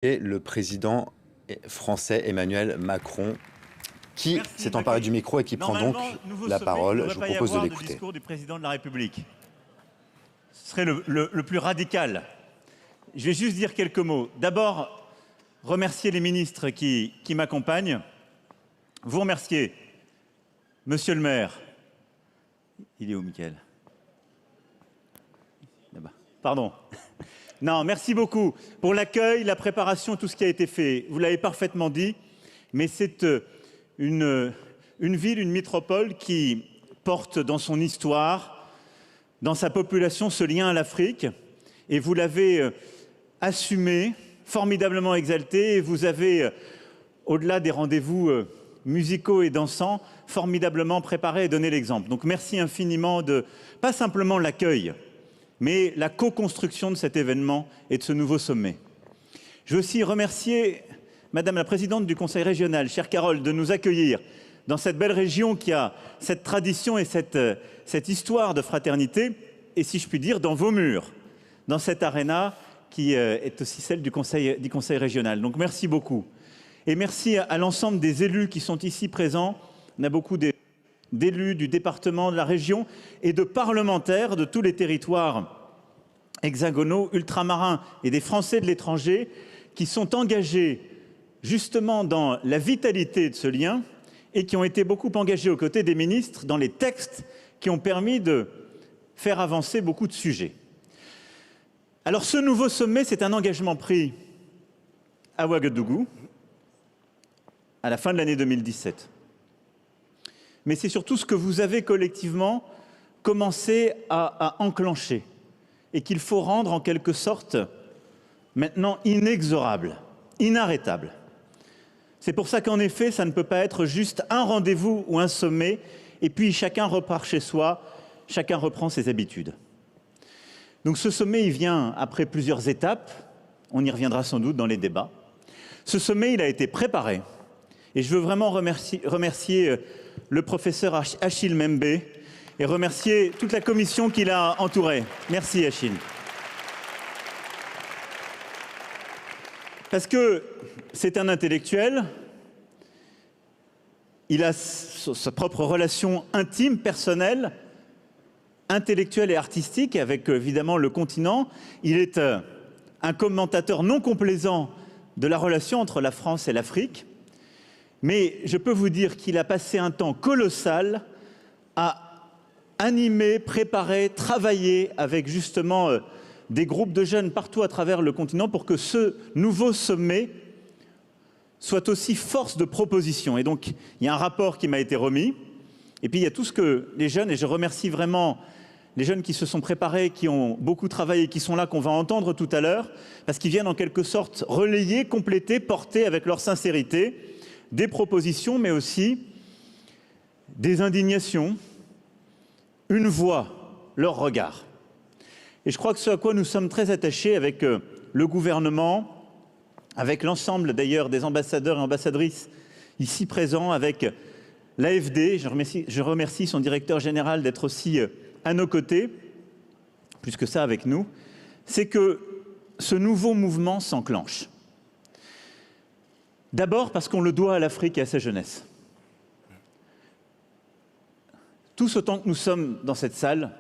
Et le président français Emmanuel Macron, qui s'est emparé du micro et qui prend donc la parole. Je vous propose de l'écouter. Le discours du président de la République. Ce serait le plus radical. Je vais juste dire quelques mots. D'abord, remercier les ministres qui m'accompagnent. Vous remercier, monsieur le maire. Il est où, Mickaël? Là-bas. Pardon. Non, merci beaucoup pour l'accueil, la préparation, tout ce qui a été fait. Vous l'avez parfaitement dit, mais c'est une ville, une métropole qui porte dans son histoire, dans sa population, ce lien à l'Afrique. Et vous l'avez assumé, formidablement exalté. Et vous avez, au-delà des rendez-vous musicaux et dansants, formidablement préparé et donné l'exemple. Donc merci infiniment de, pas simplement l'accueil, mais la co-construction de cet événement et de ce nouveau sommet. Je veux aussi remercier Madame la Présidente du Conseil régional, chère Carole, de nous accueillir dans cette belle région qui a cette tradition et cette histoire de fraternité, et si je puis dire, dans vos murs, dans cette aréna qui est aussi celle du Conseil régional. Donc merci beaucoup. Et merci à l'ensemble des élus qui sont ici présents. On a beaucoup d'élus du département, de la région et de parlementaires de tous les territoires hexagonaux, ultramarins et des Français de l'étranger qui sont engagés justement dans la vitalité de ce lien et qui ont été beaucoup engagés aux côtés des ministres dans les textes qui ont permis de faire avancer beaucoup de sujets. Alors ce nouveau sommet, c'est un engagement pris à Ouagadougou à la fin de l'année 2017. Mais c'est surtout ce que vous avez collectivement commencé à enclencher et qu'il faut rendre en quelque sorte maintenant inexorable, inarrêtable. C'est pour ça qu'en effet, ça ne peut pas être juste un rendez-vous ou un sommet et puis chacun repart chez soi, chacun reprend ses habitudes. Donc ce sommet, il vient après plusieurs étapes, on y reviendra sans doute dans les débats. Ce sommet, il a été préparé et je veux vraiment remercier le professeur Achille Membe et remercier toute la commission qui l'a entouré. Merci Achille. Parce que c'est un intellectuel, il a sa propre relation intime, personnelle, intellectuelle et artistique avec évidemment le continent. Il est un commentateur non complaisant de la relation entre la France et l'Afrique. Mais je peux vous dire qu'il a passé un temps colossal à animer, préparer, travailler avec justement des groupes de jeunes partout à travers le continent pour que ce nouveau sommet soit aussi force de proposition. Et donc, il y a un rapport qui m'a été remis. Et puis, il y a tout ce que les jeunes, et je remercie vraiment les jeunes qui se sont préparés, qui ont beaucoup travaillé, qui sont là, qu'on va entendre tout à l'heure, parce qu'ils viennent en quelque sorte relayer, compléter, porter avec leur sincérité des propositions, mais aussi des indignations, une voix, leur regard. Et je crois que ce à quoi nous sommes très attachés avec le gouvernement, avec l'ensemble d'ailleurs des ambassadeurs et ambassadrices ici présents, avec l'AFD, je remercie son directeur général d'être aussi à nos côtés, plus que ça avec nous, c'est que ce nouveau mouvement s'enclenche. D'abord parce qu'on le doit à l'Afrique et à sa jeunesse. Tous autant que nous sommes dans cette salle,